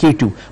K2।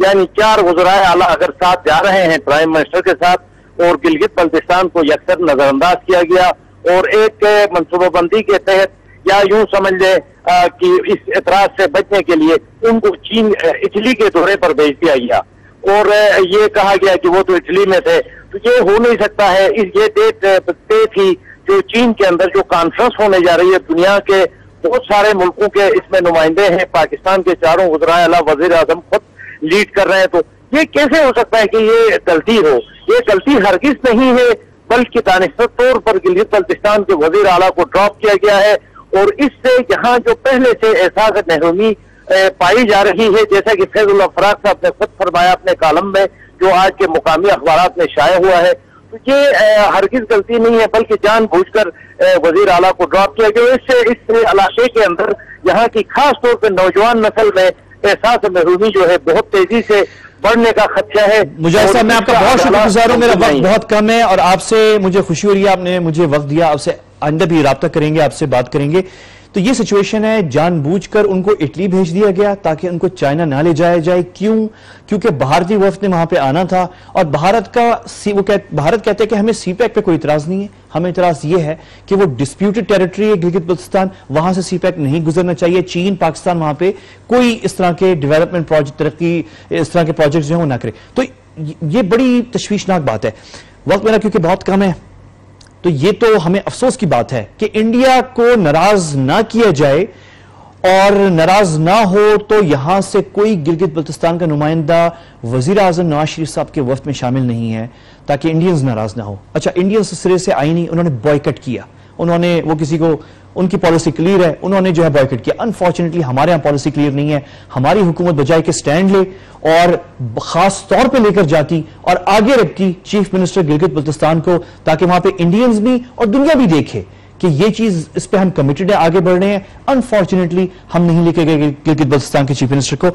یعنی 4 وزرائے اعلیٰ اگر ساتھ جا رہے ہیں پرائم منسٹر کے ساتھ، اور گلگت بلتستان کو یکسر نظر انداز کیا گیا اور ایک منصوبہ بندی کے تحت، یا یوں سمجھ لیں کہ اس اعتراض سے بچنے کے لیے ان کو اٹلی کے دورے پر بھیج دیا گیا، اور یہ کہا گیا کہ وہ تو اٹلی میں تھے، تو یہ ہو نہیں سکتا ہے۔ یہ ڈیٹ طے تھی جو چین کے اندر جو کانفرنس ہونے جا رہی ہے، دنیا کے بہت سارے ملکوں کے اس میں نمائندے ہیں، پاکستان کے 4 وزرائے اعلیٰ وزیر اعظم خود لیڈ کر رہے ہیں، تو یہ کیسے ہو سکتا ہے کہ یہ غلطی ہو؟ یہ غلطی ہرگز نہیں ہے، بلکہ دانستہ طور پر گلگت بلتستان کے وزیر اعلیٰ کو ڈراپ کیا گیا ہے، اور اس سے یہاں جو پہلے سے احساس محرومی پائی جا رہی ہے، جیسا کہ فیض اللہ فراق صاحب نے خود فرمایا اپنے کالم میں جو آج کے مقامی اخبارات میں شائع ہوا ہے، تو یہ ہرگز غلطی نہیں ہے، بلکہ جان بوجھ کر وزیر اعلیٰ کو ڈراپ کیا گیا۔ اس علاقے کے اندر یہاں کی خاص طور پہ نوجوان نسل میں احساس محرومی جو ہے بہت تیزی سے بڑھنے کا خدشہ ہے۔ مجاہد صاحب، میں آپ کا بہت شکر گزار ہوں، میرا وقت بہت کم ہے، اور آپ سے مجھے خوشی ہو رہی ہے آپ نے مجھے وقت دیا، آپ سے آئندہ بھی رابطہ کریں گے، آپ سے بات کریں گے۔ تو یہ سچویشن ہے، جان بوجھ کر ان کو اٹلی بھیج دیا گیا تاکہ ان کو چائنا نہ لے جایا جائے۔ کیونکہ بھارتی وفد نے وہاں پہ آنا تھا، اور بھارت کہتے ہیں کہ ہمیں سی پیک پہ کوئی اعتراض نہیں ہے، ہمیں اعتراض یہ ہے کہ وہ ڈسپیوٹڈ ٹیریٹری ہے گلگت بلتستان، وہاں سے سی پیک نہیں گزرنا چاہیے، چین پاکستان وہاں پہ کوئی اس طرح کے ڈیولپمنٹ پروجیکٹ، ترقی اس طرح کے پروجیکٹس جو ہیں وہ نہ کرے۔ تو یہ بڑی تشویشناک بات ہے۔ وقت میرا کیونکہ بہت کم ہے، تو یہ تو ہمیں افسوس کی بات ہے کہ انڈیا کو ناراض نہ کیا جائے، اور ناراض نہ ہو تو یہاں سے کوئی گلگت بلتستان کا نمائندہ وزیر اعظم نواز شریف صاحب کے وفد میں شامل نہیں ہے، تاکہ انڈینز ناراض نہ ہو۔ اچھا، انڈینز سرے سے آئی نہیں، انہوں نے بوائیکٹ کیا، وہ کسی کو، ان کی پالیسی کلیئر ہے، انہوں نے جو ہے بوائیکٹ کیا۔ انفارچونیٹلی ہمارے ہاں پالیسی کلیئر نہیں ہے، ہماری حکومت بجائے کہ سٹینڈ لے اور خاص طور پہ لے کر جاتی اور آگے رکھتی چیف منسٹر گلگت بلتستان کو، تاکہ وہاں پہ انڈینز بھی اور دنیا بھی دیکھے کہ یہ چیز، اس پہ ہم کمیٹڈ ہے، آگے بڑھ رہے ہیں۔ انفارچونیٹلی ہم نہیں لے کے گئے گلگت بلتستان کے چیف منسٹر کو،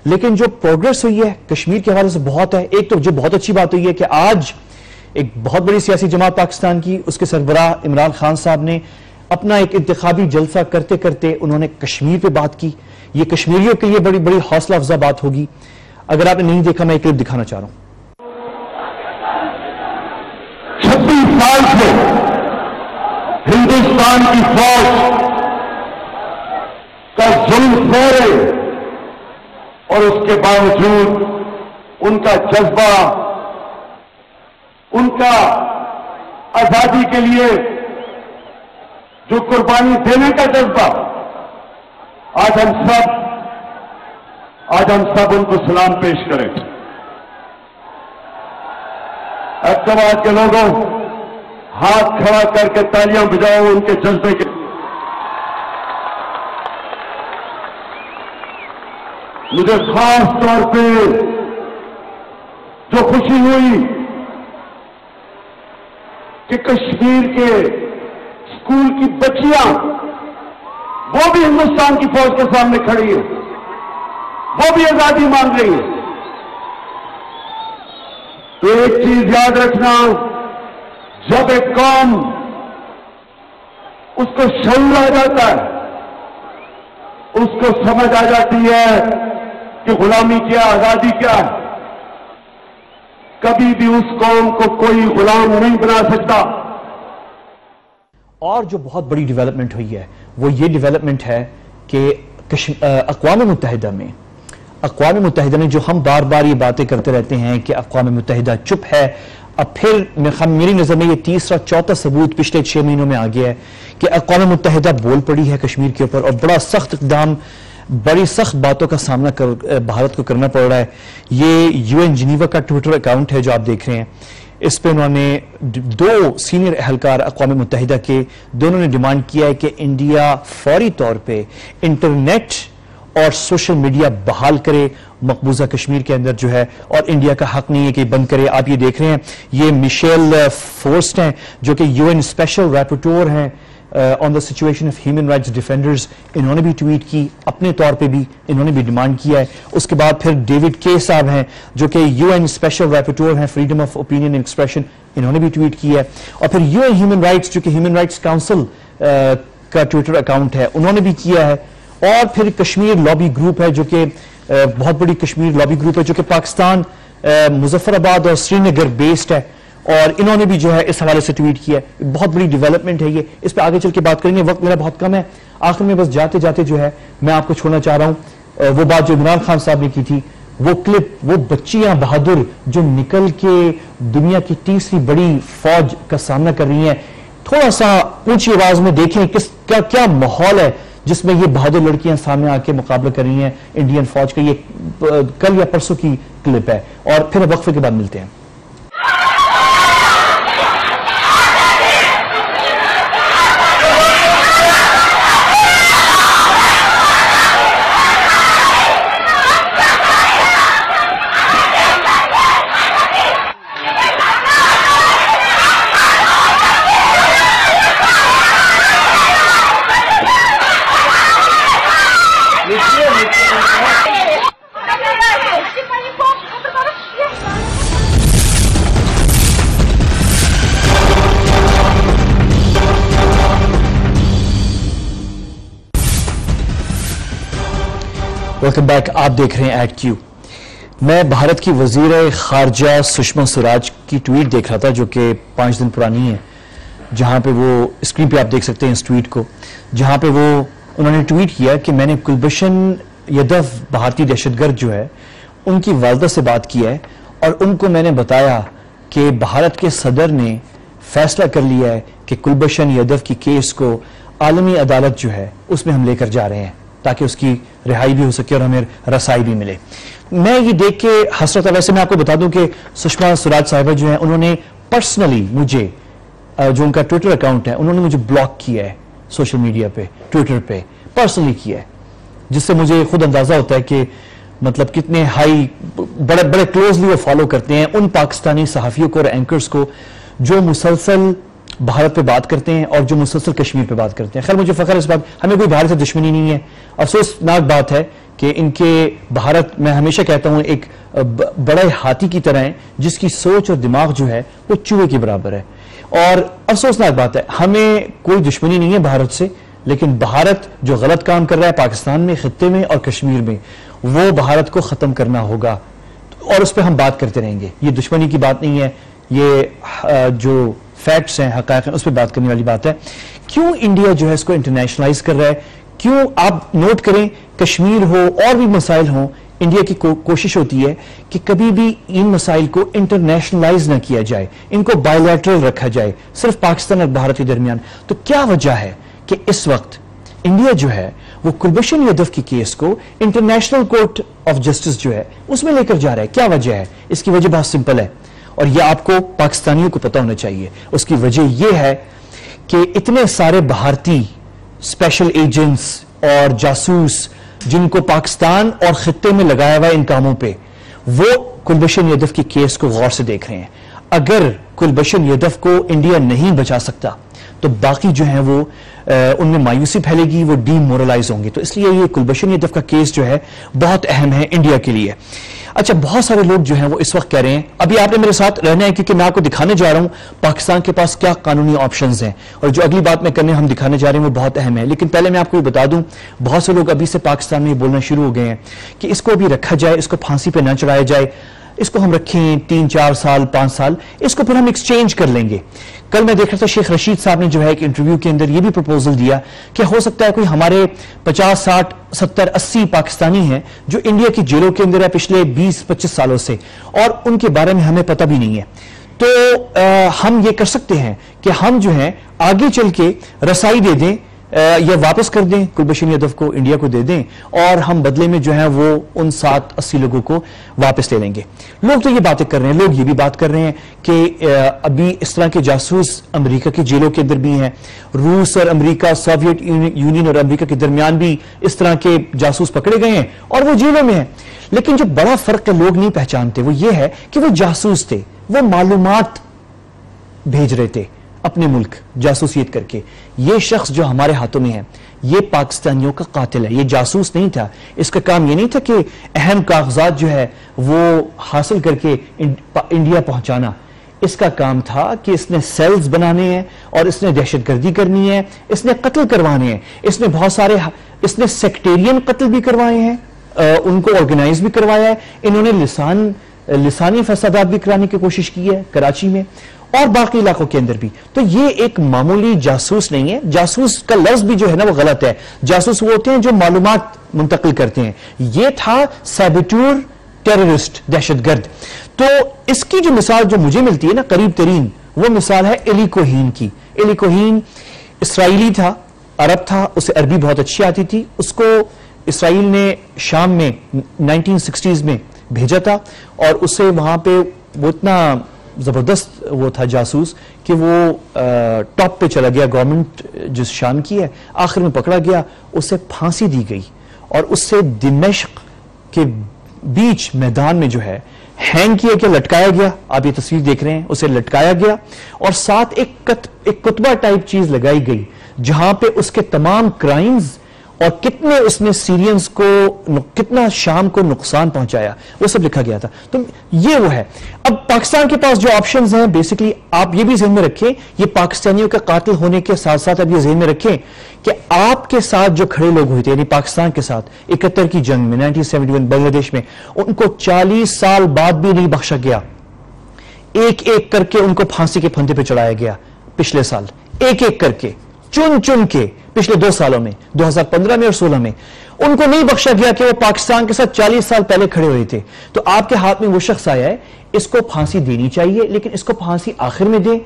لیکن جو پروگرس ہوئی ہے کشمیر کے حوالے سے بہت ہے۔ ایک تو جو بہت اچھی بات ہوئی ہے کہ آج ایک بہت بڑی سیاسی جماعت پاکستان کی، اس کے سربراہ عمران خان صاحب نے اپنا ایک انتخابی جلسہ کرتے کرتے انہوں نے کشمیر پہ بات کی۔ یہ کشمیریوں کے لیے بڑی بڑی حوصلہ افزا بات ہوگی۔ اگر آپ نے نہیں دیکھا، میں ایک کلپ دکھانا چاہ رہا ہوں۔ 26 سال سے ہندوستان کی فوج کا ظلم سہ رہے، اور اس کے باوجود ان کا جذبہ، ان کا آزادی کے لیے جو قربانی دینے کا جذبہ، آج ہم سب ان کو سلام پیش کریں۔ احتجاج کے لوگوں، ہاتھ کھڑا کر کے تالیاں بجاؤ ان کے جذبے کے۔ مجھے خاص طور پہ جو خوشی ہوئی کہ کشمیر کے اسکول کی بچیاں، وہ بھی ہندوستان کی فوج کے سامنے کھڑی ہیں، وہ بھی آزادی مانگ رہی ہیں۔ تو ایک چیز یاد رکھنا، جب ایک قوم اس کو شعور آ جاتا ہے، اس کو سمجھ آ جاتی ہے کہ غلامی کیا، آزادی کیا ہے، کبھی بھی اس قوم کو کوئی غلام نہیں بنا سکتا۔ اور جو بہت بڑی ڈیولپمنٹ ہوئی ہے وہ یہ ڈیولپمنٹ ہے کہ اقوام متحدہ میں جو ہم بار بار یہ باتیں کرتے رہتے ہیں کہ اقوام متحدہ چپ ہے، اب پھر میری نظر میں یہ تیسرا چوتھا ثبوت پچھلے 6 مہینوں میں آ گیا ہے کہ اقوام متحدہ بول پڑی ہے کشمیر کے اوپر، اور بڑا سخت اقدام، بڑی سخت باتوں کا سامنا بھارت کو کرنا پڑ رہا ہے۔ یہ UN جنیوا کا ٹویٹر اکاؤنٹ ہے جو آپ دیکھ رہے ہیں، اس پہ انہوں نے 2 سینئر اہلکار اقوام متحدہ کے، دونوں نے ڈیمانڈ کیا ہے کہ انڈیا فوری طور پہ انٹرنیٹ اور سوشل میڈیا بحال کرے مقبوضہ کشمیر کے اندر جو ہے، اور انڈیا کا حق نہیں ہے کہ بند کرے۔ آپ یہ دیکھ رہے ہیں، یہ میشیل فورسٹ ہیں جو کہ UN اسپیشل ریپورٹور ہیں on the situation of human rights defenders, انہوں نے بھی ٹویٹ کی، اپنے طور پہ بھی انہوں نے بھی ڈیمانڈ کیا ہے۔ اس کے بعد پھر ڈیوڈ کے صاحب ہیں جو کہ UN اسپیشل ریپورٹور ہیں freedom of opinion and expression, انہوں نے بھی ٹویٹ کیا ہے۔ اور پھر UN ہیومن رائٹس جو کہ ہیومن رائٹس کاؤنسل کا ٹویٹر اکاؤنٹ ہے، انہوں نے بھی کیا ہے۔ اور پھر کشمیر لابی گروپ ہے جو کہ بہت بڑی کشمیر لابی گروپ ہے جو کہ پاکستان مظفر آباد اور سری نگر بیسڈ ہے، اور انہوں نے بھی جو ہے اس حوالے سے ٹویٹ کیا ہے. بہت بڑی ڈیولپمنٹ ہے یہ، اس پہ آگے چل کے بات کریں گے، وقت میرا بہت کم ہے. آخر میں بس جاتے جاتے جو ہے میں آپ کو چھوڑنا چاہ رہا ہوں وہ بات جو عمران خان صاحب نے کی تھی، وہ کلپ، وہ بچیاں بہادر جو نکل کے دنیا کی تیسری بڑی فوج کا سامنا کر رہی ہیں. تھوڑا سا اونچی آواز میں دیکھیں کیا ماحول ہے جس میں یہ بہادر لڑکیاں سامنے آ کے مقابلہ کر رہی ہیں انڈین فوج کا. یہ کل یا پرسوں کی کلپ ہے، اور پھر وقفے کے بعد ملتے ہیں. ویلکم بیک، آپ دیکھ رہے ہیں ایٹ کیو. میں بھارت کی وزیر خارجہ سشما سوراج کی ٹویٹ دیکھ رہا تھا جو کہ 5 دن پرانی ہے، جہاں پہ وہ اسکرین پہ آپ دیکھ سکتے ہیں اس ٹویٹ کو، جہاں پہ انہوں نے ٹویٹ کیا کہ میں نے کلبھشن یادو بھارتی دہشت گرد جو ہے ان کی والدہ سے بات کی ہے، اور ان کو میں نے بتایا کہ بھارت کے صدر نے فیصلہ کر لیا ہے کہ کلبھشن یادو کی کیس کو عالمی عدالت جو ہے اس میں ہم لے کر جا رہے ہیں تاکہ اس کی رہائی بھی ہو سکے اور ہمیں رسائی بھی ملے. میں یہ دیکھ کے حسرت ہے. ویسے میں آپ کو بتا دوں کہ سشما سوراج صاحبہ جو ہیں انہوں نے پرسنلی مجھے، جو ان کا ٹویٹر اکاؤنٹ ہے، انہوں نے مجھے بلاک کیا ہے سوشل میڈیا پہ، ٹویٹر پہ پرسنلی کیا ہے، جس سے مجھے خود اندازہ ہوتا ہے کہ مطلب کتنے ہائی بڑے کلوزلی وہ فالو کرتے ہیں ان پاکستانی صحافیوں کو اور اینکرز کو جو مسلسل بھارت پہ بات کرتے ہیں اور جو مسلسل کشمیر پہ بات کرتے ہیں. خیر مجھے فخر اس بات، ہمیں کوئی بھارت سے دشمنی نہیں ہے. افسوسناک بات ہے کہ ان کے بھارت، میں ہمیشہ کہتا ہوں، ایک بڑے ہاتھی کی طرح ہے جس کی سوچ اور دماغ جو ہے وہ چوہے کے برابر ہے. اور افسوسناک بات ہے، ہمیں کوئی دشمنی نہیں ہے بھارت سے، لیکن بھارت جو غلط کام کر رہا ہے پاکستان میں، خطے میں اور کشمیر میں، وہ بھارت کو ختم کرنا ہوگا، اور اس پہ ہم بات کرتے رہیں گے. یہ دشمنی کی بات نہیں ہے، یہ جو فیکٹس ہیں، حقائق ہیں، اس پہ بات کرنے والی بات ہے. کیوں انڈیا جو ہے اس کو انٹرنیشنلائز کر رہا ہے؟ کیوں؟ آپ نوٹ کریں، کشمیر ہو اور بھی مسائل ہوں، انڈیا کی کوشش ہوتی ہے کہ کبھی بھی ان مسائل کو انٹرنیشنلائز نہ کیا جائے، ان کو بائیلیٹرل رکھا جائے، صرف پاکستان اور بھارت کے درمیان. تو کیا وجہ ہے کہ اس وقت انڈیا جو ہے وہ کلبھشن یادو کی کیس کو انٹرنیشنل کورٹ آف جسٹس جو ہے اس میں لے کر جا رہا ہے؟ کیا وجہ ہے؟ اس کی وجہ بہت سمپل ہے، اور یہ آپ کو پاکستانیوں کو پتہ ہونا چاہیے. اس کی وجہ یہ ہے کہ اتنے سارے بھارتی اسپیشل ایجنٹس اور جاسوس جن کو پاکستان اور خطے میں لگایا ہوا ہے ان کاموں پہ، وہ کلبھشن یادو کی کیس کو غور سے دیکھ رہے ہیں. اگر کلبھشن یادو کو انڈیا نہیں بچا سکتا تو باقی جو ہیں وہ ان میں مایوسی پھیلے گی، وہ ڈی مورلائز ہوں گے. تو اس لیے یہ کلبھشن یادو کا کیس جو ہے بہت اہم ہے انڈیا کے لیے. اچھا، بہت سارے لوگ جو ہیں وہ اس وقت کہہ رہے ہیں، ابھی آپ نے میرے ساتھ رہنا ہے کیونکہ میں آپ کو دکھانے جا رہا ہوں پاکستان کے پاس کیا قانونی آپشنز ہیں، اور جو اگلی بات میں کرنے ہم دکھانے جا رہے ہیں وہ بہت اہم ہے. لیکن پہلے میں آپ کو یہ بتا دوں، بہت سے لوگ ابھی سے پاکستان میں یہ بولنا شروع ہو گئے ہیں کہ اس کو ابھی رکھا جائے، اس کو پھانسی پہ نہ چڑھایا جائے، اس کو ہم رکھیں 3-4 سال 5 سال، اس کو پھر ہم ایکسچینج کر لیں گے. کل میں دیکھ رہا تھا شیخ رشید صاحب نے جو ہے ایک انٹرویو کے اندر یہ بھی پروپوزل دیا کہ ہو سکتا ہے کوئی ہمارے 50 60 70 80 پاکستانی ہیں جو انڈیا کی جیلوں کے اندر ہے پچھلے 20-25 سالوں سے، اور ان کے بارے میں ہمیں پتہ بھی نہیں ہے. تو ہم یہ کر سکتے ہیں کہ ہم جو ہیں آگے چل کے رسائی دے دیں یا واپس کر دیں، کلبھشن یادو کو انڈیا کو دے دیں، اور ہم بدلے میں جو ہے وہ ان 60-80 لوگوں کو واپس لے لیں گے. لوگ تو یہ باتیں کر رہے ہیں، لوگ یہ بھی بات کر رہے ہیں کہ ابھی اس طرح کے جاسوس امریکہ کی جیلوں کے اندر بھی ہیں، روس اور امریکہ، سوویت یونین اور امریکہ کے درمیان بھی اس طرح کے جاسوس پکڑے گئے ہیں اور وہ جیلوں میں ہیں. لیکن جو بڑا فرق لوگ نہیں پہچانتے وہ یہ ہے کہ وہ جاسوس تھے، وہ معلومات بھیج رہے تھے اپنے ملک جاسوسیت کر کے. یہ شخص جو ہمارے ہاتھوں میں ہے یہ پاکستانیوں کا قاتل ہے، یہ جاسوس نہیں تھا. اس کا کام یہ نہیں تھا کہ اہم کاغذات جو ہے وہ حاصل کر کے انڈیا پہنچانا. اس کا کام تھا کہ اس نے سیلز بنانے ہیں اور اس نے دہشت گردی کرنی ہے، اس نے قتل کروانے ہیں، اس نے بہت سارے، اس نے سیکٹیرین قتل بھی کروائے ہیں ان کو آرگنائز بھی کروایا ہے, انہوں نے لسانی فسادات بھی کرانے کی کوشش کی ہے کراچی میں اور باقی علاقوں کے اندر بھی. تو یہ ایک معمولی جاسوس نہیں ہے. جاسوس کا لفظ بھی جو ہے نا وہ غلط ہے. جاسوس وہ ہوتے ہیں جو معلومات منتقل کرتے ہیں. یہ تھا سیبیٹور ٹیررسٹ, دہشت گرد. تو اس کی جو مثال جو مجھے ملتی ہے نا قریب ترین, وہ مثال ہے ایلی کوہین کی. ایلی کوہین اسرائیلی تھا, عرب تھا, اسے عربی بہت اچھی آتی تھی. اس کو اسرائیل نے شام میں 1960s میں بھیجا تھا اور اسے وہاں پہ وہ اتنا زبردست وہ تھا جاسوس کہ وہ ٹاپ پہ چلا گیا, گورنمنٹ جس شام کی ہے, آخر میں پکڑا گیا, اسے پھانسی دی گئی اور اس سے دمشق کے بیچ میدان میں جو ہے ہینگ کیا کہ لٹکایا گیا. آپ یہ تصویر دیکھ رہے ہیں, اسے لٹکایا گیا اور ساتھ ایک کتبہ ٹائپ چیز لگائی گئی جہاں پہ اس کے تمام کرائمز اور کتنے اس نے سیرینز کو, کتنا شام کو نقصان پہنچایا, وہ سب لکھا گیا تھا. تو یہ وہ ہے. اب پاکستان کے پاس جو آپشنز ہیں بیسیکلی آپ یہ بھی ذہن میں رکھیں, یہ پاکستانیوں کے قاتل ہونے کے ساتھ ساتھ اب یہ ذہن میں رکھیں کہ آپ کے ساتھ جو کھڑے لوگ ہوئے تھے, یعنی پاکستان کے ساتھ 71 کی جنگ میں 1971 بنگلہ دیش میں, ان کو 40 سال بعد بھی نہیں بخشا گیا. ایک ایک کر کے ان کو پھانسی کے پھندے پہ چڑھایا گیا پچھلے سال, ایک ایک کر کے, چن چن کے, پچھلے 2 سالوں میں 2015 میں اور 16 میں ان کو نہیں بخشا گیا کہ وہ پاکستان کے ساتھ 40 سال پہلے کھڑے ہوئے تھے. تو آپ کے ہاتھ میں وہ شخص آیا ہے, اس کو پھانسی دینی چاہیے, لیکن اس کو پھانسی آخر میں دیں,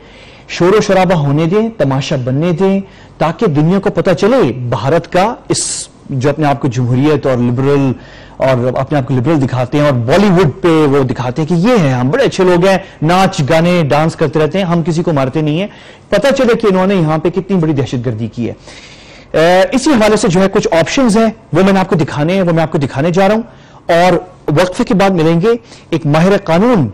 شور و شرابہ ہونے دیں, تماشا بننے دیں, تاکہ دنیا کو پتہ چلے بھارت کا, اس جو اپنے آپ کو جمہوریت اور لبرل اور اپنے آپ کو لبرل دکھاتے ہیں اور بالی ووڈ پہ وہ دکھاتے ہیں کہ یہ ہیں, ہم بڑے اچھے لوگ ہیں, ناچ گانے ڈانس کرتے رہتے ہیں, ہم کسی کو مارتے نہیں ہیں. پتہ چلے کہ انہوں نے یہاں پہ کتنی بڑی دہشت گردی کی ہے. اسی حوالے سے جو ہے کچھ آپشنز ہیں وہ میں نے آپ کو دکھانے ہیں, وہ میں آپ کو دکھانے جا رہا ہوں. اور وقفے کے بعد ملیں گے, ایک ماہر قانون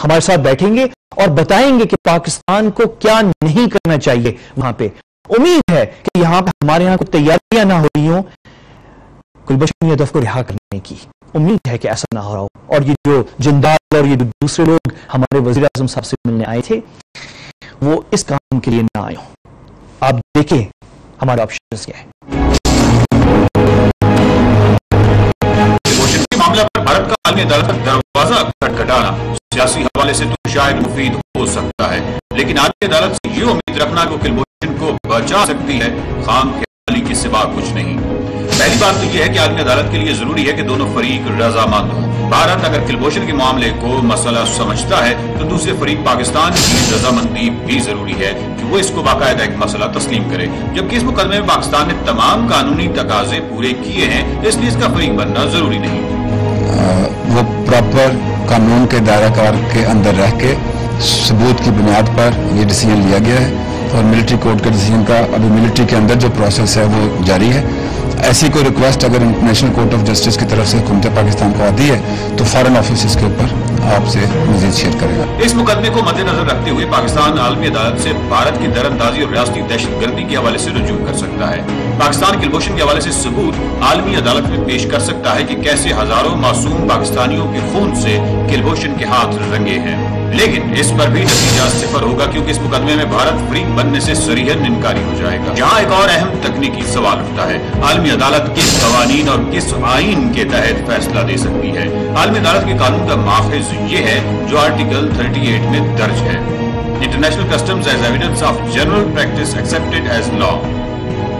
ہمارے ساتھ بیٹھیں گے اور بتائیں گے کہ پاکستان کو کیا نہیں کرنا چاہیے وہاں پہ. امید ہے کہ یہاں پہ ہمارے یہاں کوئی تیاریاں نہ ہو رہی ہوں گلبشن یدف کو رہا کرنے کی. امید ہے کہ ایسا نہ ہو رہا ہو. اور یہ جو جندال اور یہ دوسرے لوگ ہمارے وزیر اعظم صاحب سے ملنے آئے تھے, وہ اس کام کے لیے نہ آئے ہوں. آپ دیکھیں ہمارا آپشن کیا ہے. معاملہ پر بھارت کا عالمی عدالت کا دروازہ کھٹکھٹانا سیاسی حوالے سے تو شاید مفید ہو سکتا ہے, لیکن عالمی عدالت سے یہ امید رکھنا کہ کلبھوشن کو بچا سکتی ہے, خام خیالی کے سوا کچھ نہیں. پہلی بات تو یہ ہے کہ عالمی عدالت کے لیے ضروری ہے کہ دونوں فریق رضامند ہوں. بھارت اگر کلبھوشن کے معاملے کو مسئلہ سمجھتا ہے تو دوسرے فریق پاکستان کی رضامندی بھی ضروری ہے کہ وہ اس کو باقاعدہ ایک مسئلہ تسلیم کرے, جبکہ اس مقدمے میں پاکستان نے تمام قانونی تقاضے پورے کیے ہیں, اس لیے اس کا فریق بننا ضروری نہیں. وہ پراپر قانون کے دائرہ کار کے اندر رہ کے ثبوت کی بنیاد پر یہ ڈیسیجن لیا گیا ہے اور ملٹری کورٹ کے ڈیسیجن کا ابھی ملٹری کے اندر جو پروسیس ہے وہ جاری ہے. ایسی کوئی ریکویسٹ اگر انٹرنیشنل کورٹ آف جسٹس کی طرف سے حکومت پاکستان کو آتی ہے تو فارن آفس اس کے اوپر آپ سے مزید شیئر کرے گا. اس مقدمے کو مد نظر رکھتے ہوئے پاکستان عالمی عدالت سے بھارت کی در اندازی اور ریاستی دہشت گردی کے حوالے سے رجوع کر سکتا ہے. پاکستان کلبھوشن کے حوالے سے ثبوت عالمی عدالت میں پیش کر سکتا ہے کہ کیسے ہزاروں معصوم پاکستانیوں کے خون سے کلبھوشن کے ہاتھ رنگے ہیں, لیکن اس پر بھی نتیجہ صفر ہوگا کیونکہ اس مقدمے میں بھارت فریق بننے سے صریحاً انکاری ہو جائے گا. جہاں ایک اور اہم تکنیکی سوال اٹھتا ہے, عالمی عدالت کس قوانین اور کس آئین کے تحت فیصلہ دے سکتی ہے. عالمی عدالت کے قانون کا ماخذ یہ ہے جو آرٹیکل 38 میں درج ہے, international customs as evidence of general practice expected as law,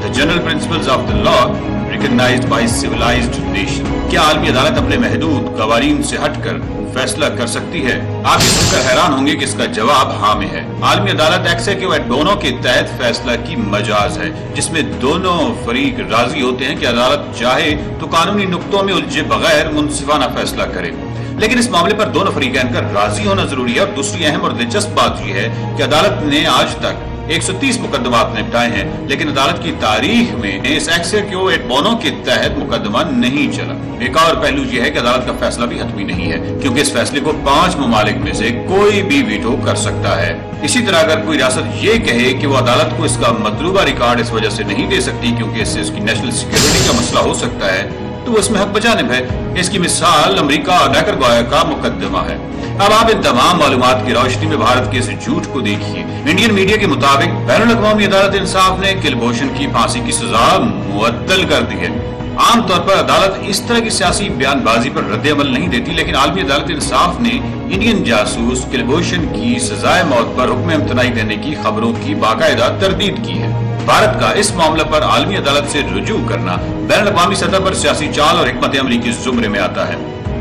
the general principles of the law recognized by civilized nation. کیا عالمی عدالت اپنے محدود قوانین سے ہٹ کر فیصلہ کر سکتی ہے؟ آپ یہ سن کر حیران ہوں گے کہ اس کا جواب ہاں میں ہے. عالمی عدالت ایکسیکیو ایٹ دونوں کے تحت فیصلہ کی مجاز ہے, جس میں دونوں فریق راضی ہوتے ہیں کہ عدالت چاہے تو قانونی نقطوں میں الجھے بغیر منصفانہ فیصلہ کرے. لیکن اس معاملے پر دونوں فریقین کا راضی ہونا ضروری ہے. اور دوسری اہم اور دلچسپ بات یہ ہے کہ عدالت نے آج تک 130 مقدمات نپٹائے ہیں, لیکن عدالت کی تاریخ میں اس ایکسیکیو ایٹ بونو کے تحت مقدمہ نہیں چلا. ایک اور پہلو یہ ہے کہ عدالت کا فیصلہ بھی حتمی نہیں ہے, کیونکہ اس فیصلے کو 5 ممالک میں سے کوئی بھی ویٹو کر سکتا ہے. اسی طرح اگر کوئی ریاست یہ کہے کہ وہ عدالت کو اس کا مطلوبہ ریکارڈ اس وجہ سے نہیں دے سکتی کیونکہ اس سے اس کی نیشنل سیکیورٹی کا مسئلہ ہو سکتا ہے, تو وہ اس میں حق بجانب ہے. اس کی مثال امریکہ اور نیکرگویا کا مقدمہ ہے. اب آپ ان تمام معلومات کی روشنی میں بھارت کے اس جھوٹ کو دیکھیے. انڈین میڈیا کے مطابق بین الاقوامی عدالت انصاف نے کلبھوشن کی پھانسی کی سزا معطل کر دی ہے. عام طور پر عدالت اس طرح کی سیاسی بیان بازی پر رد عمل نہیں دیتی، لیکن عالمی عدالت انصاف نے انڈین جاسوس کلبھوشن کی سزائے موت پر حکم امتناعی دینے کی خبروں کی باقاعدہ تردید کی ہے۔ بھارت کا اس معاملہ پر عالمی عدالت سے رجوع کرنا بین الاقوامی سطح پر سیاسی چال اور حکمت عملی کے زمرے میں آتا ہے۔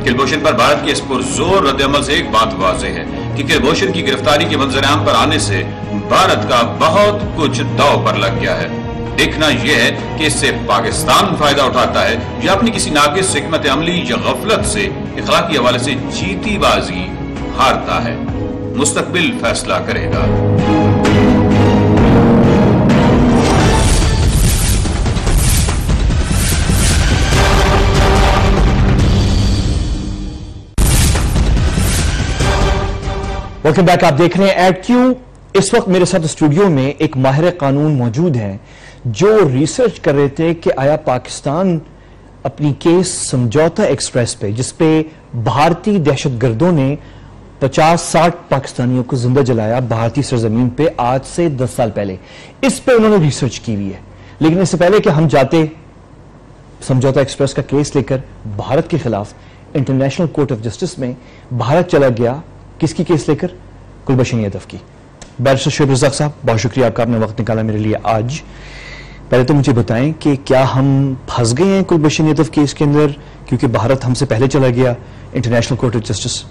کلبھوشن پر بھارت کے اس پرزور رد عمل سے ایک بات واضح ہے کہ کلبھوشن کی گرفتاری کے منظر عام پر آنے سے بھارت کا بہت کچھ داؤ پر لگ گیا ہے۔ دیکھنا یہ ہے کہ اس سے پاکستان فائدہ اٹھاتا ہے یا اپنی کسی ناقص حکمت عملی یا غفلت سے اخلاقی حوالے سے جیتی بازی ہارتا ہے۔ مستقبل فیصلہ کرے گا۔ ویلکم بیک، آپ دیکھ رہے ہیں ایٹ کیو۔ اس وقت میرے ساتھ اسٹوڈیو میں ایک ماہر قانون موجود ہیں جو ریسرچ کر رہے تھے کہ آیا پاکستان اپنی کیس سمجھوتا ایکسپریس پہ، جس پہ بھارتی دہشت گردوں نے 50-60 پاکستانیوں کو زندہ جلایا بھارتی سرزمین پہ آج سے 10 سال پہلے، اس پہ انہوں نے ریسرچ کی ہوئی ہے۔ لیکن اس سے پہلے کہ ہم جاتے سمجھوتا ایکسپریس کا کیس لے کر بھارت کے خلاف انٹرنیشنل کورٹ آف جسٹس میں، بھارت چلا گیا کس کی کیس لے کر؟ کلبھوشن یادو کی۔ بیرسٹر شعیب رزاق صاحب، بہت شکریہ آپ کا، آپ نے وقت نکالا میرے لیے آج۔ پہلے تو مجھے بتائیں کہ کیا ہم پھنس گئے ہیں کلبھوشن یادو کیس کے اندر کیونکہ بھارت ہم سے پہلے چلا گیا انٹرنیشنل کورٹ آف جسٹس؟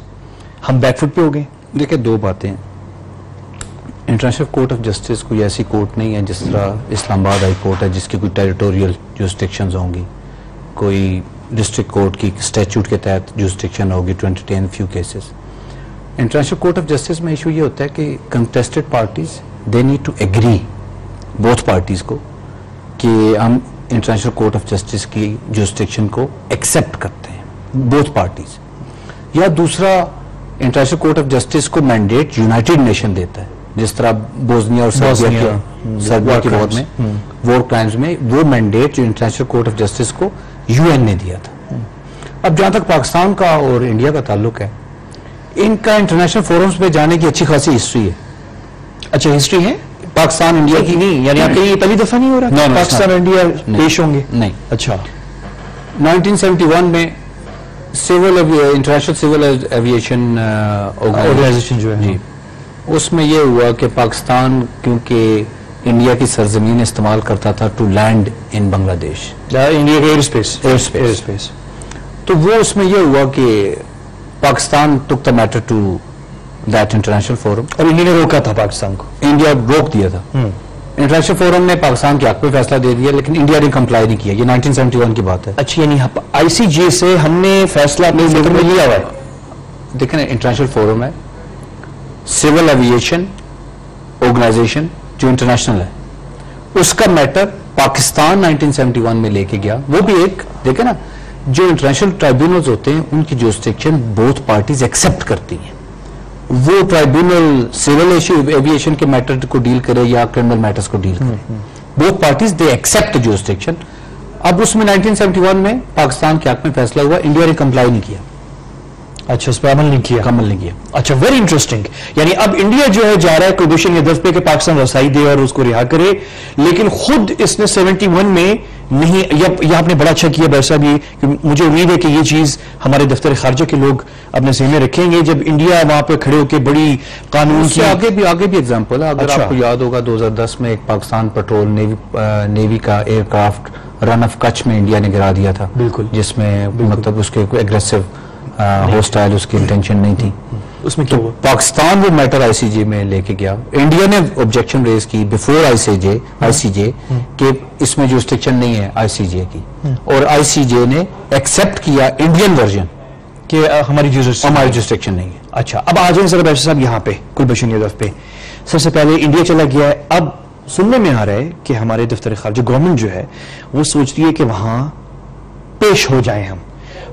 ہم بیک فٹ پہ ہو گئے؟ دیکھیں، دو باتیں۔ انٹرنیشنل کورٹ آف جسٹس کوئی ایسی کورٹ نہیں ہے جس طرح اسلام آباد ہائی کورٹ ہے جس کی کوئی ٹیریٹوریل جورسڈکشنز ہوں گی، کوئی ڈسٹرکٹ کورٹ کی اسٹیچوٹ کے تحت جورسڈکشن ہوگی to entertain few cases. International Court of Justice میں ایشو یہ ہوتا ہے کہ contested parties they need to agree, both parties کو، کہ ہم انٹرنیشنل کورٹ آف جسٹس کی جورسڈکشن کو ایکسیپٹ کرتے ہیں، بوتھ پارٹیز۔ یا دوسرا، انٹرنیشنل کورٹ آف جسٹس کو مینڈیٹ یونائٹڈ نیشن دیتا ہے، جس طرح بوسنیا اور سربیا کے وقت میں وار کرائمز میں وہ مینڈیٹ جو انٹرنیشنل کورٹ آف جسٹس کو یو این نے دیا تھا۔ اب جہاں تک پاکستان کا اور انڈیا کا تعلق ہے، ان کا انٹرنیشنل فورمز پہ جانے کی اچھی خاصی ہسٹری ہے۔ اچھا، ہسٹری ہے پاکستان انڈیا کی؟ نہیں، یعنی آپ کے یہ پہلی دفعہ نہیں ہو رہا پاکستان انڈیا پیش ہوں گے؟ نہیں۔ اچھا، 1971 میں انٹرنیشنل سول ایویشن آرگنائزیشن جو ہے، اس میں یہ ہوا کہ پاکستان کیونکہ انڈیا کی سرزمین استعمال کرتا تھا ٹو لینڈ ان بنگلہ دیش، انڈیا کے ایئر اسپیس، تو وہ اس میں یہ ہوا کہ Pakistan took the matter to that international forum, اور انڈیا نے روکا تھا پاکستان کو، انڈیا روک دیا تھا۔ انٹرنیشنل فورم نے پاکستان کے حق میں فیصلہ دے دیا لیکن انڈیا نے کمپلائی نہیں کیا۔ یہ 1971 کی بات ہے۔ اچھا، یعنی آئی سی جے سے ہم نے فیصلہ اپنے ملک میں لیا ہوا ہے؟ دیکھیں، انٹرنیشنل فورم ہے، سول ایویشن آرگنائزیشن جو انٹرنیشنل ہے، اس کا میٹر پاکستان 1971 میں لے کے گیا۔ وہ بھی ایک دیکھیں نا، جو انٹرنیشنل ٹرائبیونلز ہوتے ہیں ان کی جورسڈکشن بوتھ پارٹیز ایکسیپٹ کرتی ہیں۔ وہ ٹرائبیونل سول ایویشن کے میٹر کو ڈیل کرے یا کرمنل میٹرز کو ڈیل کرے، both parties they accept jurisdiction. اب اس میں 1971 میں پاکستان کے حق میں فیصلہ ہوا، انڈیا نے کمپلائی نہیں کیا۔ اچھا، اس پہ عمل نہیں کیا۔ اچھا، ویری انٹرسٹنگ۔ یعنی اب انڈیا جو ہے جا رہا ہے کلبھوشن یادو پہ کہ پاکستان رسائی دے اور اس کو رہا کرے، لیکن خود اس نے 71 میں نہیں۔ یہ آپ نے بڑا اچھا کیا بیر صاحب، یہ مجھے امید ہے کہ یہ چیز ہمارے دفتر خارجہ کے لوگ اپنے ذہن میں رکھیں گے جب انڈیا وہاں پہ کھڑے ہو کے بڑی قانون کی آگے بھی ایگزامپل ہے۔ اگر آپ کو یاد ہوگا 2010 میں ایک پاکستان پیٹرول نیوی کا ایئر کرافٹ رن آف کچھ میں انڈیا نے گرا دیا تھا، بالکل، جس میں مطلب اس کے کوئی ایگریسو ہوسٹائل اس کی انٹینشن نہیں تھی۔ اس میں کیا ہوا؟ پاکستان وہ میٹر آئی سی جے میں لے کے گیا، انڈیا نے آبجیکشن ریز کی بیفور آئی سی جے کہ اس میں جورسڈکشن نہیں ہے آئی سی جے کی، اور آئی سی جے نے ایکسیپٹ کیا انڈین ورژن کہ ہماری جورسڈکشن نہیں ہے۔ اچھا، اب آ جائیں ذرا بیرسٹر صاحب یہاں پہ کلبھوشن یادو پہ۔ سب سے پہلے انڈیا چلا گیا ہے، اب سننے میں آ رہا ہے کہ ہمارے دفتر خارجہ گورنمنٹ جو ہے وہ سوچ رہی ہے کہ وہاں پیش ہو جائیں ہم۔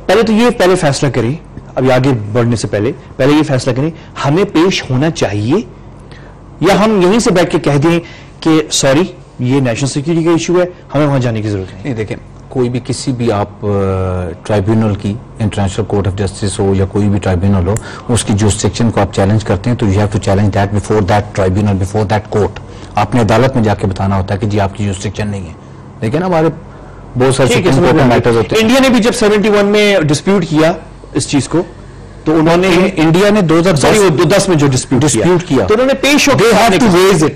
پہلے تو یہ فیصلہ کریں، اب آگے بڑھنے سے پہلے یہ فیصلہ کریں ہمیں پیش ہونا چاہیے یا ہم یہیں سے بیٹھ کے کہہ دیں کہ سوری یہ نیشنل سیکورٹی کا ایشو ہے، ہمیں وہاں جانے کی ضرورت نہیں۔ دیکھیں، کوئی بھی کسی بھی آپ ٹرائبیونل کی، انٹرنیشنل کورٹ آف جسٹس ہو یا کوئی بھی ٹرائبیونل ہو، اس کی جورسڈکشن کو آپ چیلنج کرتے ہیں تو you have to challenge that before that tribunal, before that court. آپ نے عدالت میں جا کے بتانا ہوتا ہے کہ جی آپ کی جورسڈکشن نہیں ہے۔ لیکن ہمارے بہت سارے میٹرز ہوتے ہیں. انڈیا نے بھی جب 71 میں ڈسپیوٹ کیا اس چیز کو تو انہوں نے انڈیا نے 2010 میں جو ڈسپیوٹ کیا تو انہوں نے پیش ہو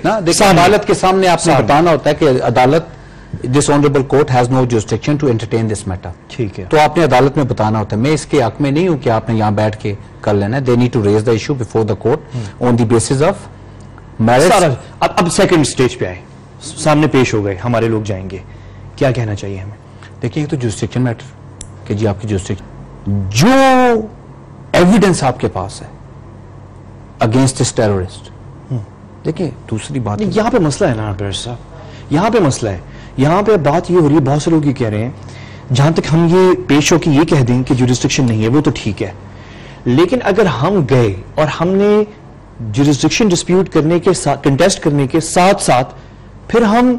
نا دیکھیں عدالت کے سامنے آپ نے بتانا ہوتا ہے کہ عدالت this honorable court has no jurisdiction to entertain this matter. ٹھیک ہے. تو آپ نے عدالت میں بتانا ہوتا ہے. میں اس کے حق میں نہیں ہوں کہ آپ نے یہاں بیٹھ کے کر لینا ہے. They need to raise the issue before the court on the basis of merits. اب سیکنڈ سٹیج پہ آئے, سامنے پیش ہو گئے, ہمارے لوگ جائیں گے, کیا کہنا چاہیے ہمیں؟ دیکھیں یہ تو جورسڈکشن میٹر کہ جی آپ کی جورسڈکشن جو ایویڈنس آپ کے پاس ہے اگینسٹ دس ٹیرورسٹ. دیکھیں دوسری بات یہاں پہ مسئلہ ہے نا پیرس صاحب, یہاں پہ مسئلہ ہے. یہاں پہ بات یہ ہو رہی ہے, بہت سے لوگ یہ کہہ رہے ہیں جہاں تک ہم یہ پیش ہو کے یہ کہہ دیں کہ جورسڈکشن نہیں ہے وہ تو ٹھیک ہے, لیکن اگر ہم گئے اور ہم نے جورسڈکشن ڈسپیوٹ کرنے کے ساتھ کنٹیسٹ کرنے کے ساتھ ساتھ پھر ہم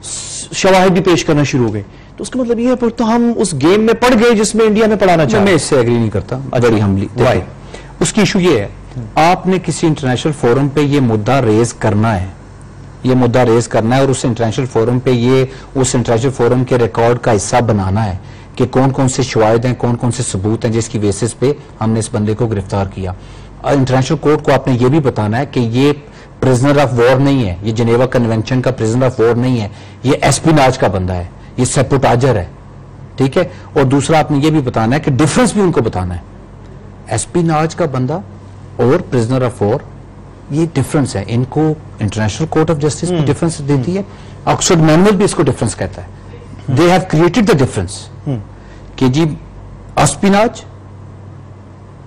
شواہد بھی پیش کرنا شروع ہو گئے تو اس کا مطلب یہ ہے پھر تو ہم اس گیم میں پڑ گئے جس میں انڈیا میں پڑھانا چاہتے ہیں. میں اس سے ایگری نہیں کرتا. بڑی حملی اس کی ایشو یہ ہے آپ نے کسی انٹرنیشنل فورم پہ یہ مدعا ریز کرنا ہے, یہ مدعا ریز کرنا ہے اور اس انٹرنیشنل فورم پہ یہ اس انٹرنیشنل فورم کے ریکارڈ کا حصہ بنانا ہے کہ کون کون سے شواہد ہیں, کون کون سے ثبوت ہیں جس کی بیسس پہ ہم نے اس بندے کو گرفتار کیا. انٹرنیشنل کورٹ کو آپ نے یہ بھی بتانا ہے کہ یہ پرزنر آف وار نہیں ہے, یہ جنیوا کنونشن کا پرزنر آف وار نہیں ہے, یہ ایسپیناج کا بندہ ہے, یہ سیپوٹاجر ہے. ٹھیک ہے. اور دوسرا آپ نے یہ بھی بتانا ہے کہ ڈفرنس بھی ان کو بتانا ہے. ایسپیناج کا بندہ اور پرزنر آف وار یہ ڈفرنس ہے. ان کو انٹرنیشنل کورٹ آف جسٹس بھی ڈفرنس دیتی ہے, آکسفورڈ مینول بھی اس کو ڈفرنس کہتا ہے. They have created the difference کہ جی اسپیناج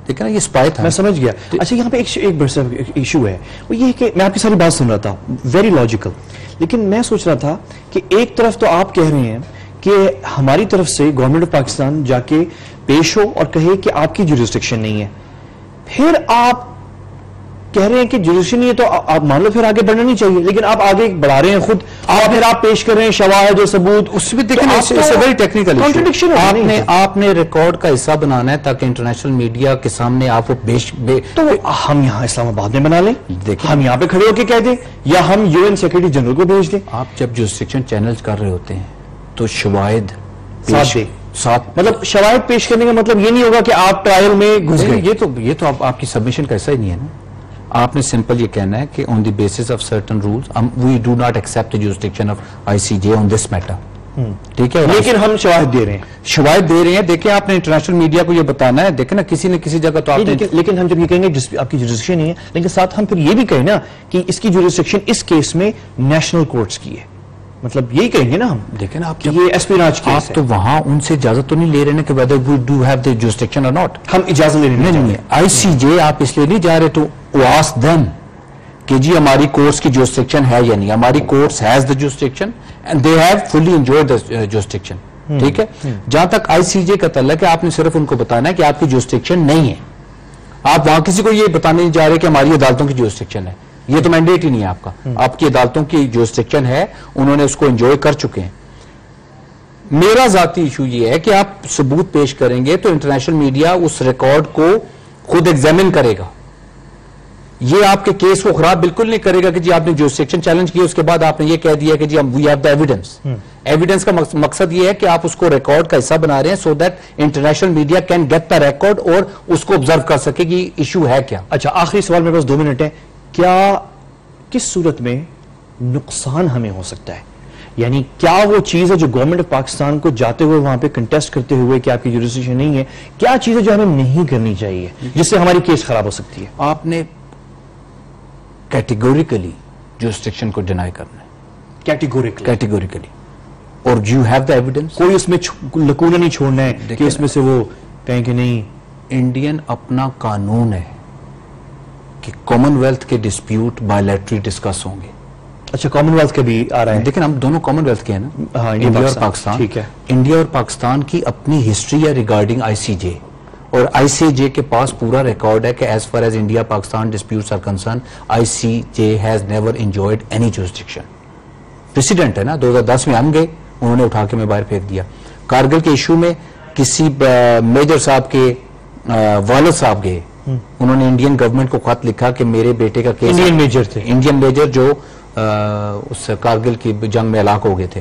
دیکھیں نا یہ اسپائی تھا. میں سمجھ گیا. اچھا یہاں پہ ایک بڑا ایشو ہے, وہ یہ کہ میں آپ کی ساری بات سن رہا تھا, ویری لاجیکل, لیکن میں سوچ رہا تھا کہ ایک طرف تو آپ کہہ رہے ہیں کہ ہماری طرف سے گورنمنٹ آف پاکستان جا کے پیش ہو اور کہے کہ آپ کی جورسڈکشن نہیں ہے, پھر آپ کہہ رہے ہیں کہ جورسڈکشن نہیں ہے تو آپ مان لو پھر آگے بڑھنا نہیں چاہیے, لیکن آپ آگے بڑھا رہے ہیں خود, پھر آپ پیش کر رہے ہیں شواہد و ثبوت. اس میں دیکھیں ویری ٹیکنیکل آپ نے ریکارڈ کا حصہ بنانا ہے تاکہ انٹرنیشنل میڈیا کے سامنے آپ کو تو ہم یہاں اسلام آباد میں بنا لیں, ہم یہاں پہ کھڑے ہو کے کہہ دیں, یا ہم UN سیکرٹری جنرل کو بھیج دیں. آپ جب جورسڈکشن چیلنج کر رہے ہوتے ہیں تو شواہد ساتھ مطلب شواہد پیش کرنے کا مطلب یہ نہیں ہوگا کہ آپ ٹرائل میں گھس گئے. یہ تو آپ کی سبمیشن کا حصہ ہی نہیں ہے نا. آپ نے سمپل یہ کہنا ہے کہ on the basis of certain rules we do not accept the jurisdiction of ICJ on this matter. ٹھیک ہے, لیکن ہم شواہد دے رہے ہیں. دیکھیں آپ نے انٹرنیشنل میڈیا کو یہ بتانا ہے, دیکھیں نا کسی نہ کسی جگہ تو آپ نے, لیکن ہم جب یہ کہیں گے آپ کی جورسڈکشن نہیں ہے, لیکن ساتھ ہم پھر یہ بھی کہیں نا کہ اس کی جورسڈکشن اس کیس میں نیشنل کورٹس کی ہے, مطلب یہی کہیں گے نا ہم. دیکھیں نا آپ یہ ایسپیناج کیس ہے, آپ تو وہاں ان سے اجازت تو نہیں لے رہے ہیں کہ whether we do have the jurisdiction or not. ہم اجازت لے رہے نہیں. ICJ آپ اس لیے نہیں جا رہے تو ask them کہ جی ہماری کورٹس کی جورسڈکشن ہے یا نہیں. ہماری courts has the jurisdiction and they have fully enjoyed the jurisdiction. ٹھیک ہے. جہاں تک ICJ کا تعلق ہے آپ نے صرف ان کو بتانا ہے کہ آپ کی جورسڈکشن نہیں ہے. آپ وہاں کسی کو یہ بتانے نہیں جا رہے کہ ہماری عدالتوں کی جورسڈکشن ہے, یہ تو مینڈیٹ ہی نہیں ہے آپ کا. آپ کی عدالتوں کی جورسڈکشن ہے, انہوں نے اس کو انجوائے کر چکے ہیں. میرا ذاتی ایشو یہ ہے کہ آپ ثبوت پیش کریں گے تو انٹرنیشنل میڈیا اس ریکارڈ کو خود ایگزامن کرے گا. یہ آپ کے کیس کو خراب بالکل نہیں کرے گا کہ جی آپ نے جورسڈکشن چیلنج کیا اس کے بعد آپ نے یہ کہہ دیا کہ جی we have the evidence. Evidence کا مقصد یہ ہے کہ آپ اس کو ریکارڈ کا حصہ بنا رہے ہیں so that international media can get the record اور اس کو آبزرو کر سکے کہ ایشو ہے کیا. اچھا آخری سوال میرے پاس 2 منٹ ہے. کیا کس صورت میں نقصان ہمیں ہو سکتا ہے, یعنی کیا وہ چیز ہے جو گورنمنٹ آف پاکستان کو جاتے ہوئے وہاں پہ کنٹیسٹ کرتے ہوئے کہ آپ کی جورسڈکشن نہیں ہے, کیا چیز ہے جو ہمیں نہیں کرنی چاہیے جس سے ہماری کیس خراب ہو سکتی ہے؟ آپ نے کیٹیگوریکلی جورسڈکشن کو ڈینائی کرنا ہے. کیٹیگوریکلی اور یو ہیو دا ایویڈنس. کوئی اس میں لکونہ نہیں چھوڑنا ہے کہ اس میں سے وہ کہیں کہ نہیں. انڈین اپنا قانون ہے کہ کامن ویلتھ کے ڈسپیوٹ بائیلیٹری ڈسکس ہوں گے. اچھا کامن ویلتھ کے بھی آ رہا ہے. دیکھیں ہم دونوں کامن ویلتھ کے ہیں نا, انڈیا اور پاکستان. ٹھیک ہے. انڈیا اور پاکستان کی اپنی ہسٹری ہے ریگارڈنگ ICJ, اور ICJ کے پاس پورا ریکارڈ ہے کہ as far as India Pakistan disputes are concern ICJ has never enjoyed any jurisdiction. President ہے نا, 2010 میں ہم گئے, انہوں نے اٹھا کے میں باہر پھینک دیا. کارگل کے ایشو میں کسی میجر صاحب کے والد صاحب گئے, انہوں نے انڈین گورنمنٹ کو خط لکھا کہ میرے بیٹے کا کیس, انڈین میجر تھے, انڈین میجر جو اس کارگل کی جنگ میں ہلاک ہو گئے تھے,